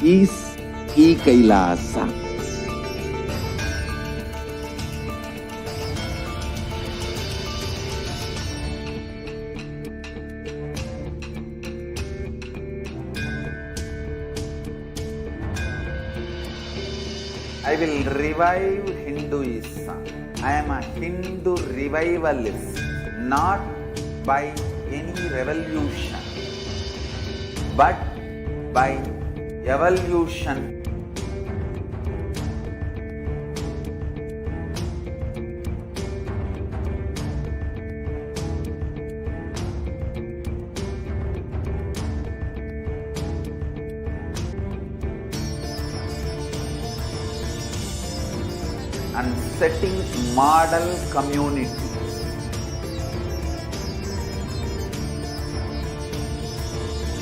is Kailasa. I will revive Hinduism. I am a Hindu revivalist, not by any revolution, but by evolution. And setting model community.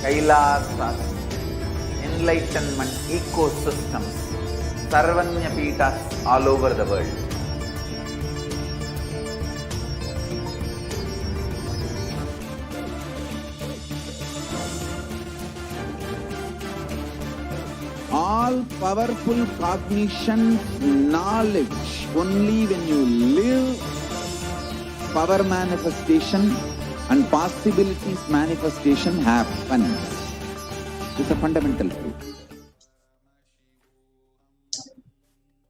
Kailasas, enlightenment ecosystems, Sarvanya Pitas all over the world. All powerful cognition, knowledge, only when you live, power manifestation and possibilities manifestation happens. It's a fundamental truth.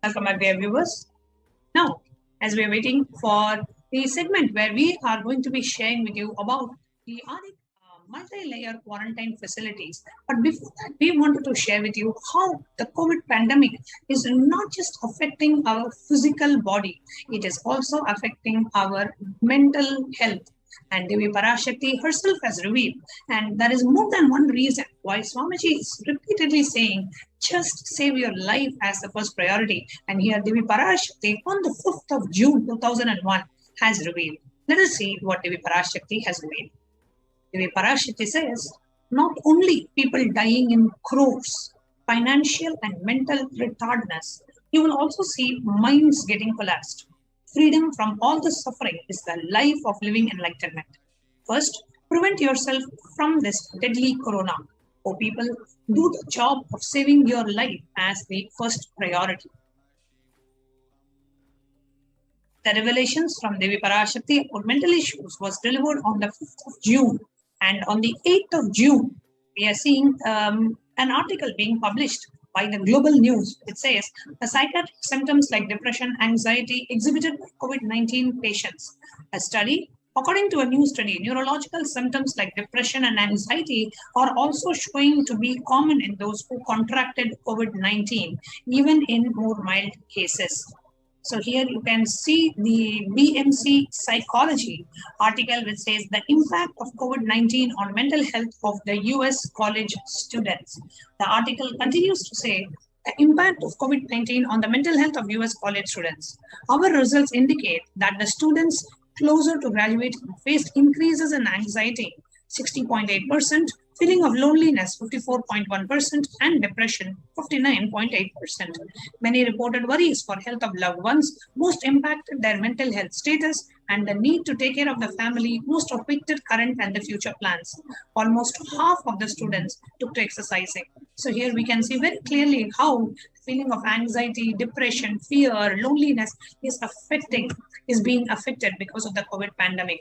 Welcome back, dear viewers. Now, as we are waiting for the segment where we are going to be sharing with you about the multi-layer quarantine facilities. But before that, we wanted to share with you how the COVID pandemic is not just affecting our physical body, it is also affecting our mental health. And Devi Parashakti herself has revealed, and there is more than one reason why Swamiji is repeatedly saying, just save your life as the first priority. And here Devi Parashakti on the 5th of June 2001 has revealed. Let us see what Devi Parashakti has revealed. Devi Parashakti says, not only people dying in crores, financial and mental retardness, you will also see minds getting collapsed. Freedom from all the suffering is the life of living enlightenment. First, prevent yourself from this deadly corona. Oh people, do the job of saving your life as the first priority. The revelations from Devi Parashakti about mental issues was delivered on the 5th of June. And on the 8th of June, we are seeing an article being published by the Global News. It says, the psychiatric symptoms like depression, anxiety exhibited by COVID-19 patients. A study, according to a new study, neurological symptoms like depression and anxiety are also showing to be common in those who contracted COVID-19, even in more mild cases. So here you can see the BMC Psychology article which says the impact of COVID-19 on mental health of the US college students. The article continues to say the impact of COVID-19 on the mental health of US college students. Our results indicate that the students closer to graduating faced increases in anxiety, 60.8%, feeling of loneliness, 54.1%, and depression, 59.8%. Many reported worries for health of loved ones, most impacted their mental health status, and the need to take care of the family, most affected current and the future plans. Almost half of the students took to exercising. So here we can see very clearly how feeling of anxiety, depression, fear, loneliness is being affected because of the COVID pandemic.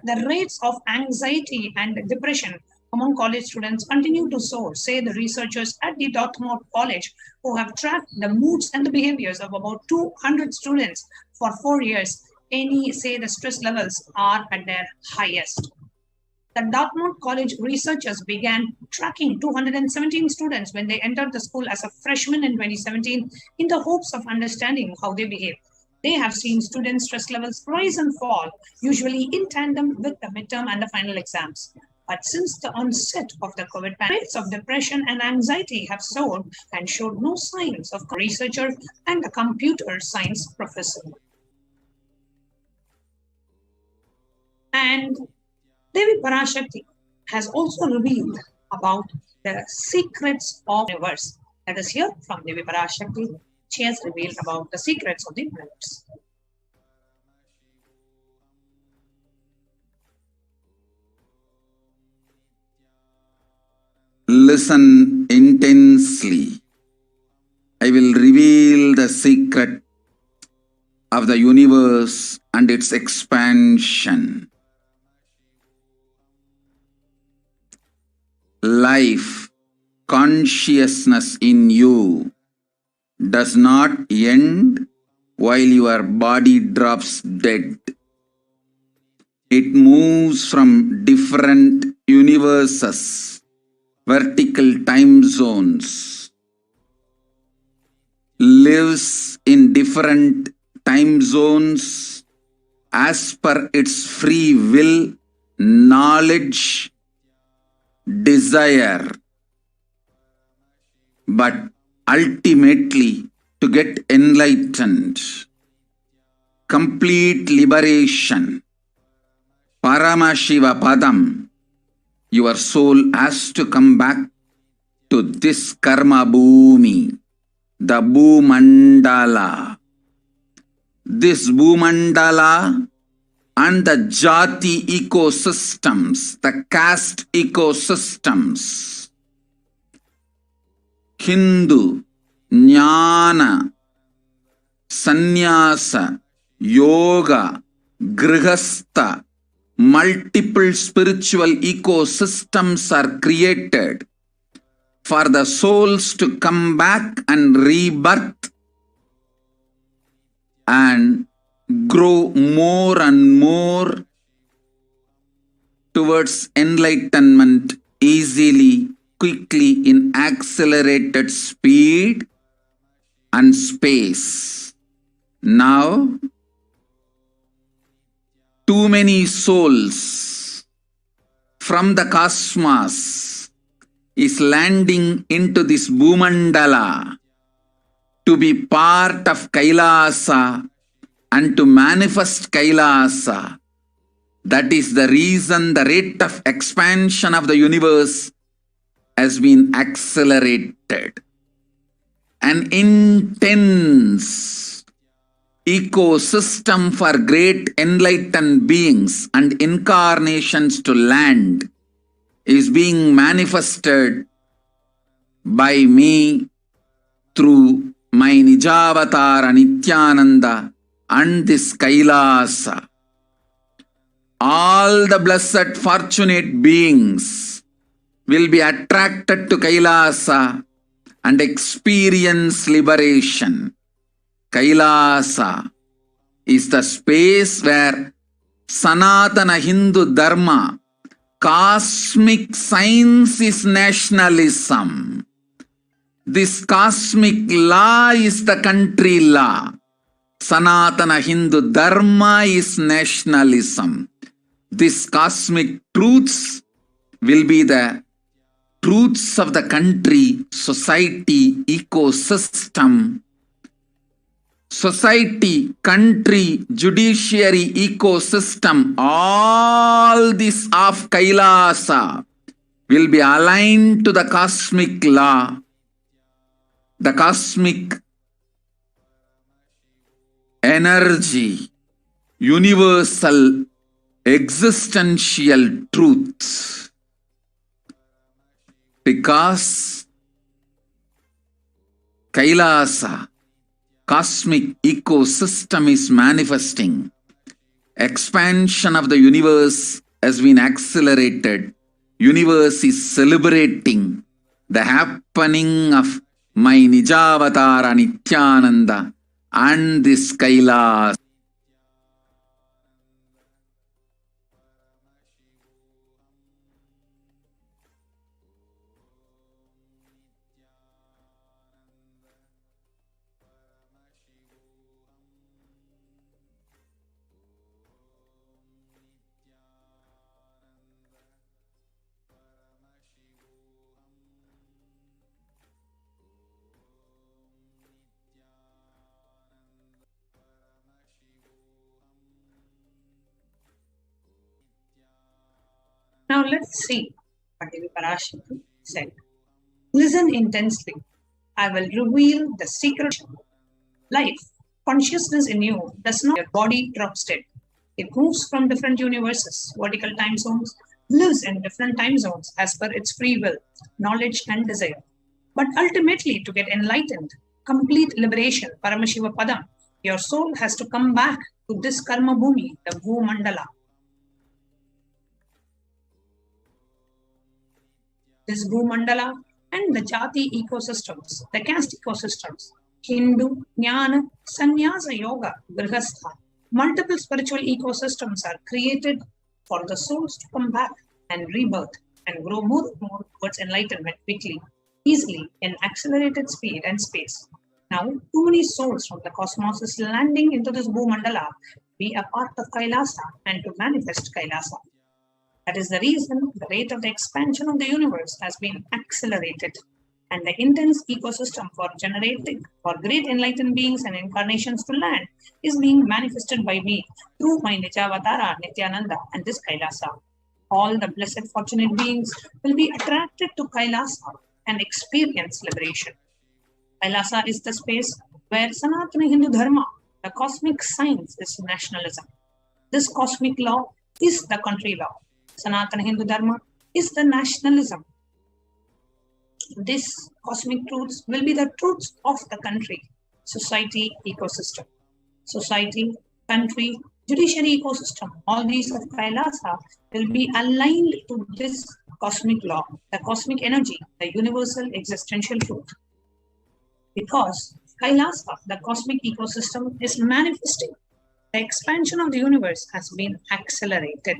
The rates of anxiety and depression among college students continue to soar, say the researchers at the Dartmouth College, who have tracked the moods and the behaviors of about 200 students for 4 years. Say the stress levels are at their highest. The Dartmouth College researchers began tracking 217 students when they entered the school as a freshman in 2017 in the hopes of understanding how they behave. They have seen students' stress levels rise and fall, usually in tandem with the midterm and the final exams. But since the onset of the COVID pandemic, rates of depression and anxiety have soared and showed no signs of researcher and a computer science professor. And Devi Parashakti has also revealed about the secrets of the universe. Let us hear from Devi Parashakti. She has revealed about the secrets of the universe. listen intensely. I will reveal the secret of the universe and its expansion. Life, consciousness in you does not end while your body drops dead. It moves from different universes, vertical time zones, lives in different time zones as per its free will, knowledge, desire, but ultimately to get enlightened, complete liberation, Paramashiva Padam, your soul has to come back to this karma bhumi, the Bhumandala. This Bhumandala and the Jati ecosystems, the caste ecosystems, Hindu, Jnana, Sannyasa, Yoga, Grihastha, multiple spiritual ecosystems are created for the souls to come back and rebirth and grow more and more towards enlightenment easily, quickly, in accelerated speed and space. Now, too many souls from the cosmos is landing into this Bhumandala to be part of Kailasa and to manifest Kailasa. That is the reason the rate of expansion of the universe has been accelerated. An intense ecosystem for great enlightened beings and incarnations to land is being manifested by me through my Nijavatara Nithyananda and this Kailasa. All the blessed fortunate beings will be attracted to Kailasa and experience liberation. Kailasa is the space where Sanatana Hindu Dharma, cosmic science is nationalism. This cosmic law is the country law. Sanatana Hindu Dharma is nationalism. These cosmic truths will be the truths of the country, society, ecosystem. Society, country, judiciary, ecosystem, all this of Kailasa will be aligned to the cosmic law, the cosmic energy, universal existential truth. Because Kailasa, cosmic ecosystem is manifesting. Expansion of the universe has been accelerated. Universe is celebrating the happening of my Nijavatara Nithyananda and this Kailasa. Now let's see what Devi Parashakti said. Listen intensely. I will reveal the secret. Life, consciousness in you does not, your body drops dead. It moves from different universes, vertical time zones, lives in different time zones as per its free will, knowledge and desire. But ultimately, to get enlightened, complete liberation, Paramashiva Padam, your soul has to come back to this Karma Bhumi, the Bhumandala. This Bhumandala and the Jati ecosystems, the caste ecosystems, Hindu, Jnana, Sannyasa Yoga, Grihastha, multiple spiritual ecosystems are created for the souls to come back and rebirth and grow more and more towards enlightenment quickly, easily, in accelerated speed and space. Now, too many souls from the cosmos is landing into this Bhumandala, be a part of Kailasa and to manifest Kailasa. That is the reason the rate of the expansion of the universe has been accelerated, and the intense ecosystem for generating for great enlightened beings and incarnations to land is being manifested by me through my Nijavatara, Nithyananda, and this Kailasa. All the blessed fortunate beings will be attracted to Kailasa and experience liberation. Kailasa is the space where Sanatana Hindu Dharma, the cosmic science, is nationalism. This cosmic law is the country law. Sanatana Hindu Dharma is the nationalism. These cosmic truths will be the truths of the country, society, ecosystem. Society, country, judiciary ecosystem, all these of Kailasa will be aligned to this cosmic law, the cosmic energy, the universal existential truth. Because Kailasa, the cosmic ecosystem, is manifesting. The expansion of the universe has been accelerated.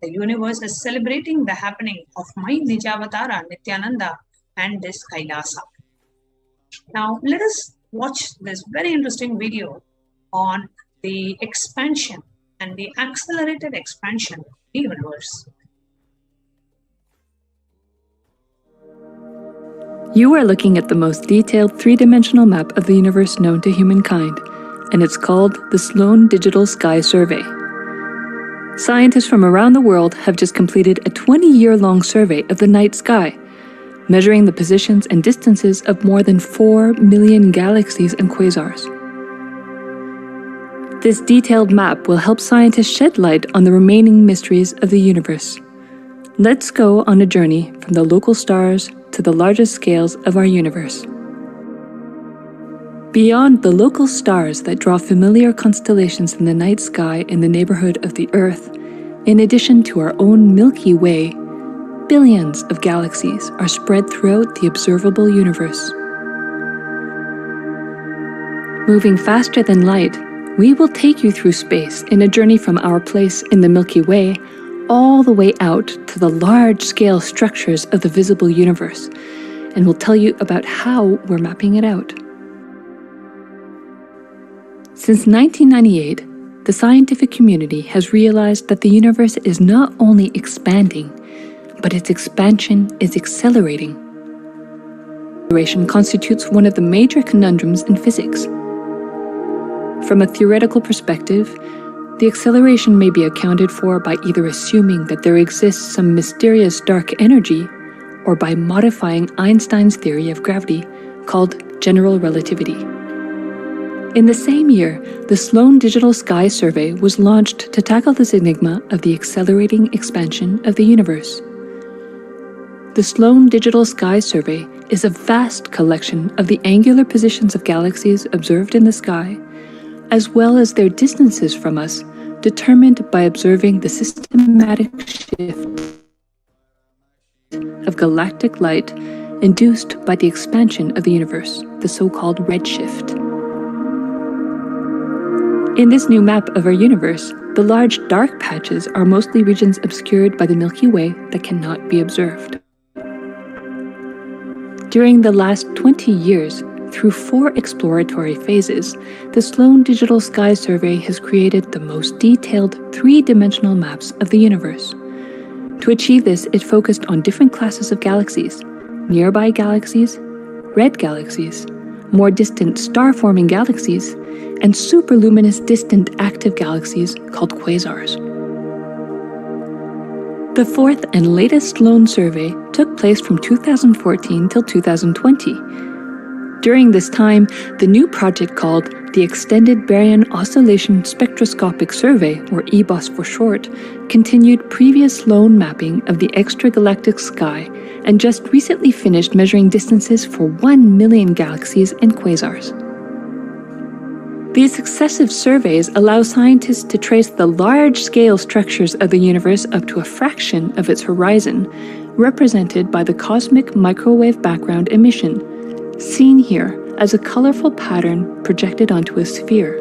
The universe is celebrating the happening of my Nijavatara, Nithyananda, and this Kailasa. Now, let us watch this very interesting video on the expansion and the accelerated expansion of the universe. You are looking at the most detailed three-dimensional map of the universe known to humankind, and it's called the Sloan Digital Sky Survey. Scientists from around the world have just completed a 20-year-long survey of the night sky, measuring the positions and distances of more than 4 million galaxies and quasars. This detailed map will help scientists shed light on the remaining mysteries of the universe. Let's go on a journey from the local stars to the largest scales of our universe. Beyond the local stars that draw familiar constellations in the night sky in the neighborhood of the Earth, in addition to our own Milky Way, billions of galaxies are spread throughout the observable universe. Moving faster than light, we will take you through space in a journey from our place in the Milky Way all the way out to the large-scale structures of the visible universe, and we'll tell you about how we're mapping it out. Since 1998, the scientific community has realized that the universe is not only expanding, but its expansion is accelerating. Acceleration constitutes one of the major conundrums in physics. From a theoretical perspective, the acceleration may be accounted for by either assuming that there exists some mysterious dark energy or by modifying Einstein's theory of gravity, called general relativity. In the same year, the Sloan Digital Sky Survey was launched to tackle this enigma of the accelerating expansion of the universe. The Sloan Digital Sky Survey is a vast collection of the angular positions of galaxies observed in the sky, as well as their distances from us, determined by observing the systematic shift of galactic light induced by the expansion of the universe, the so-called redshift. In this new map of our universe, the large dark patches are mostly regions obscured by the Milky Way that cannot be observed. During the last 20 years, through 4 exploratory phases, the Sloan Digital Sky Survey has created the most detailed 3-dimensional maps of the universe. To achieve this, it focused on different classes of galaxies: nearby galaxies, red galaxies, more distant star-forming galaxies, and superluminous distant active galaxies called quasars. The 4th and latest Sloan survey took place from 2014 till 2020. During this time, the new project called the Extended Baryon Oscillation Spectroscopic Survey, or EBOS for short, continued previous sloan mapping of the extragalactic sky and just recently finished measuring distances for 1 million galaxies and quasars. These successive surveys allow scientists to trace the large-scale structures of the universe up to a fraction of its horizon, represented by the cosmic microwave background emission, seen here as a colorful pattern projected onto a sphere.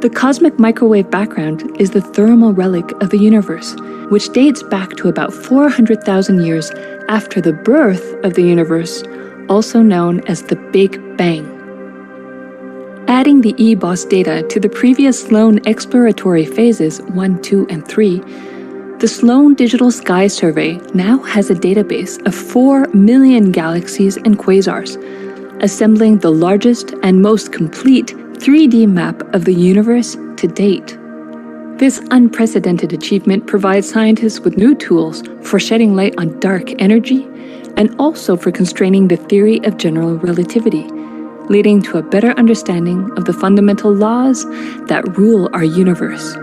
The cosmic microwave background is the thermal relic of the universe, which dates back to about 400,000 years after the birth of the universe, also known as the Big Bang. Adding the EBOS data to the previous Sloan exploratory phases 1, 2, and 3, the Sloan Digital Sky Survey now has a database of 4 million galaxies and quasars, assembling the largest and most complete 3D map of the universe to date. This unprecedented achievement provides scientists with new tools for shedding light on dark energy and also for constraining the theory of general relativity, leading to a better understanding of the fundamental laws that rule our universe.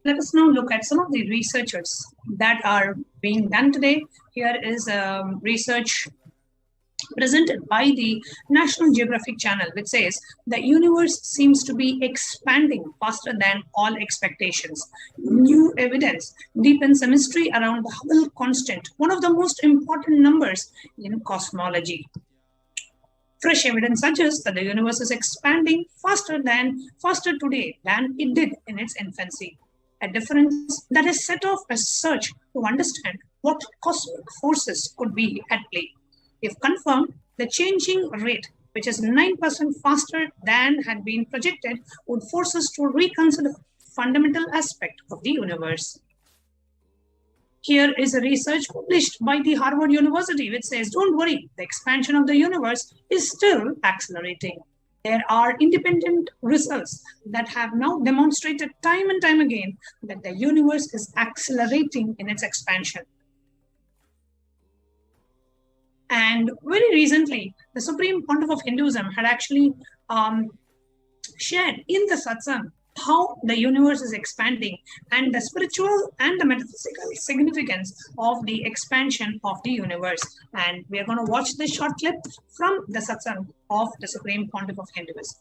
Let us now look at some of the researchers that are being done today. Here is research presented by the National Geographic Channel, which says the universe seems to be expanding faster than all expectations. New evidence deepens the mystery around the Hubble constant, one of the most important numbers in cosmology. Fresh evidence suggests that the universe is expanding faster today than it did in its infancy. A difference that has set off a search to understand what cosmic forces could be at play. If confirmed, the changing rate, which is 9% faster than had been projected, would force us to reconsider fundamental aspect of the universe. Here is a research published by the Harvard University, which says, don't worry, the expansion of the universe is still accelerating. There are independent results that have now demonstrated time and time again that the universe is accelerating in its expansion. And very recently, the Supreme Pontiff of Hinduism had actually shared in the satsang how the universe is expanding and the spiritual and the metaphysical significance of the expansion of the universe. And we are going to watch this short clip from the satsang of the Supreme Pontiff of Hinduism.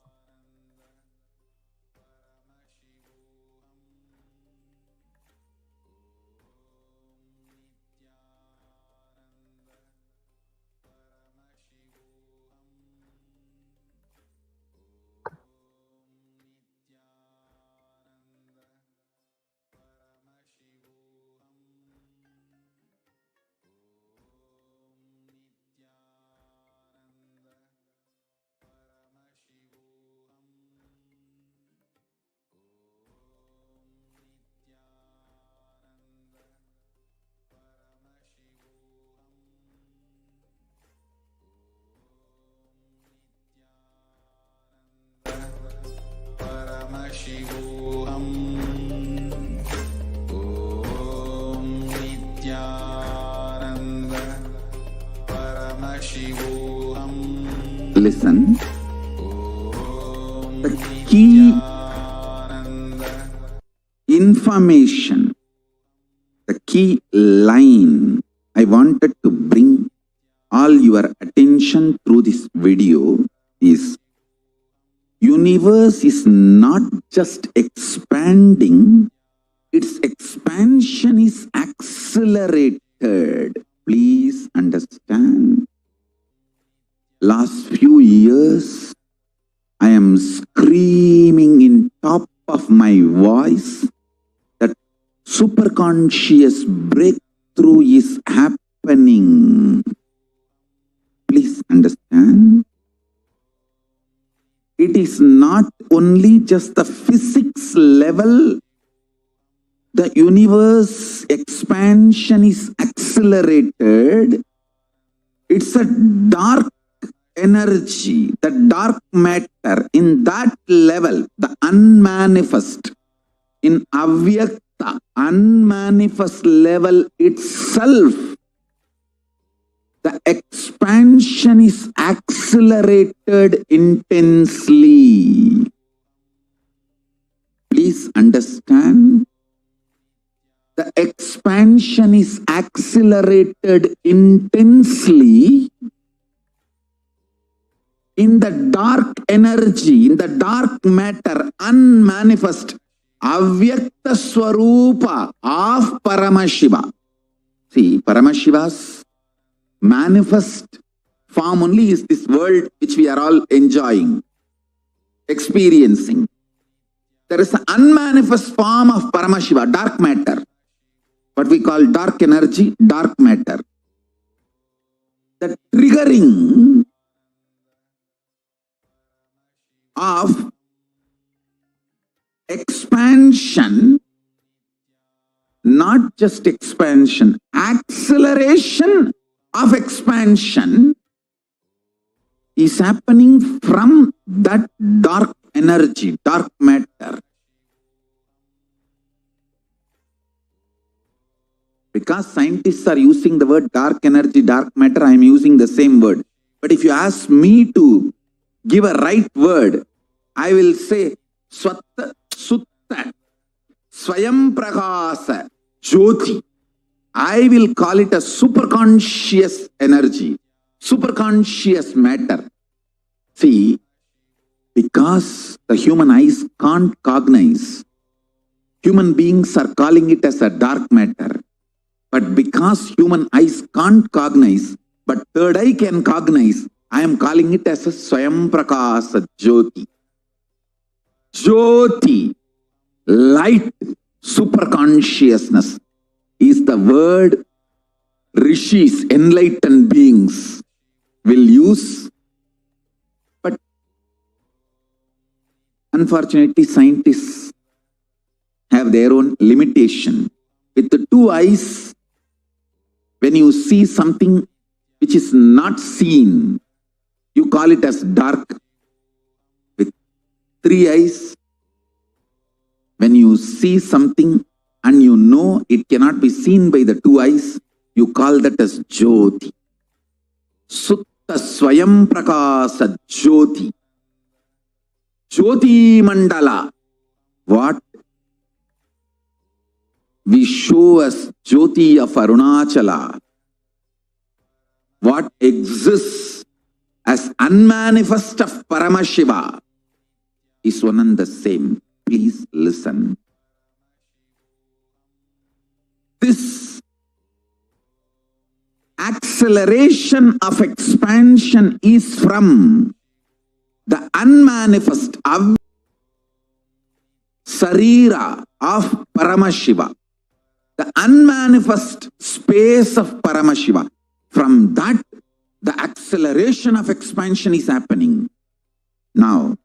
Paramashivoham. Om Nithyananda Paramashivoham. Listen. The key information, the key line I wanted to bring all your attention through this video is universe is not just expanding, its expansion is accelerated. Please understand. Last few years, I am screaming in top of my voice that superconscious breakthrough is happening. Please understand. It is not only just the physics level. The universe expansion is accelerated. It's a dark energy, the dark matter in that level, the unmanifest, in avyakta, unmanifest level itself, the expansion is accelerated intensely. Please understand. The expansion is accelerated intensely in the dark energy, in the dark matter, unmanifest, avyakta swarupa of Paramashiva. See, Paramashiva's manifest form only is this world which we are all enjoying, experiencing. There is an unmanifest form of Paramashiva, dark matter. What we call dark energy, dark matter. The triggering of expansion, not just expansion, acceleration of expansion is happening from that dark energy, dark matter. Because scientists are using the word dark energy, dark matter, I am using the same word. But if you ask me to give a right word, I will say Swatta, Sutta, Swayam Prakasa, Jyoti. I will call it a superconscious energy, superconscious matter. See, because the human eyes can't cognize, human beings are calling it as a dark matter. But because human eyes can't cognize, but third eye can cognize, I am calling it as a Swayam Prakasa Jyoti. Jyoti, light, superconsciousness is the word rishis, enlightened beings will use. But unfortunately, scientists have their own limitation. With the two eyes, when you see something which is not seen, you call it as dark. With three eyes, when you see something and you know it cannot be seen by the two eyes, you call that as Jyoti. Sutta Swayam Prakasa Jyoti. Jyoti Mandala. What we show as Jyoti of Arunachala, what exists as unmanifest of Paramashiva is one and the same. Please listen. This acceleration of expansion is from the unmanifest of Sarira of Paramashiva. The unmanifest space of Paramashiva. From that, the acceleration of expansion is happening. Now,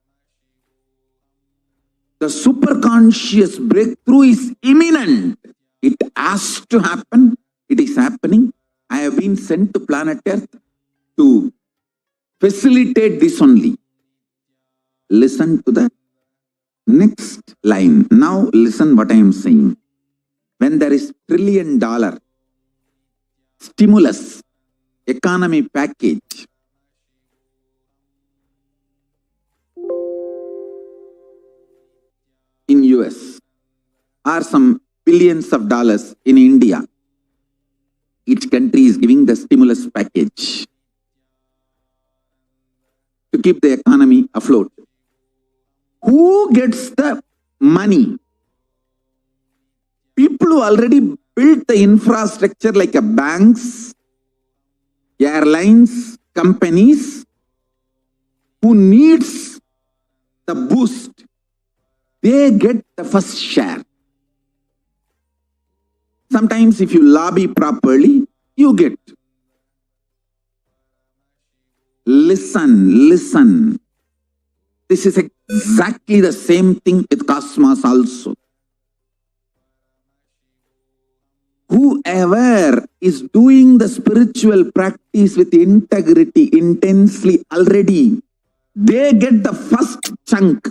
the superconscious breakthrough is imminent. It has to happen. It is happening. I have been sent to planet Earth to facilitate this only. Listen to the next line. Now listen what I am saying. When there is $1 trillion stimulus economy package, in US, or some billions of dollars in India, each country is giving the stimulus package to keep the economy afloat. Who gets the money? People who already built the infrastructure like banks, airlines, companies, who needs the boost, they get the first share. Sometimes if you lobby properly, you get. Listen. This is exactly the same thing with cosmos also. Whoever is doing the spiritual practice with integrity intensely already, they get the first chunk,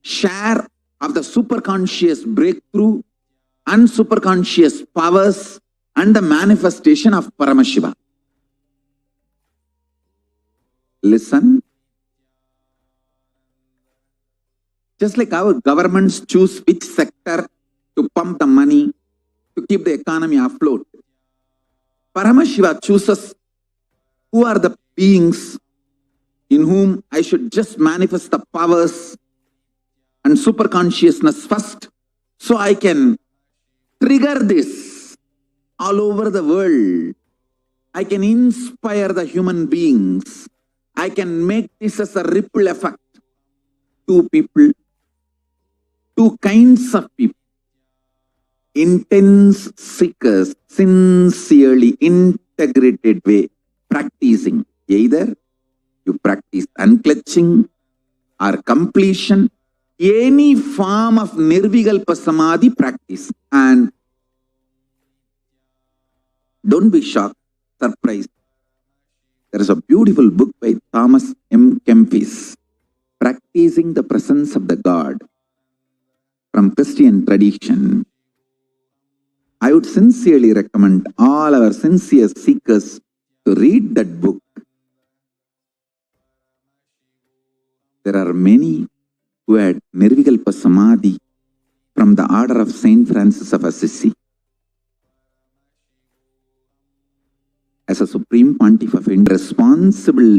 share of the superconscious breakthrough and superconscious powers and the manifestation of Paramashiva. Listen. Just like our governments choose which sector to pump the money to keep the economy afloat, Paramashiva chooses who are the beings in whom I should just manifest the powers and superconsciousness first, so I can trigger this all over the world. I can inspire the human beings. I can make this as a ripple effect. Two people, two kinds of people. Intense seekers, sincerely integrated way, practicing. Either you practice unclutching or completion, any form of nirvikalpa samadhi practice. And don't be shocked, surprised. There is a beautiful book by Thomas M. Kempis, Practicing the Presence of the God, from Christian tradition. I would sincerely recommend all our sincere seekers to read that book. There are many who had nirvikalpa samadhi from the order of Saint Francis of Assisi. As a Supreme Pontiff of India, responsible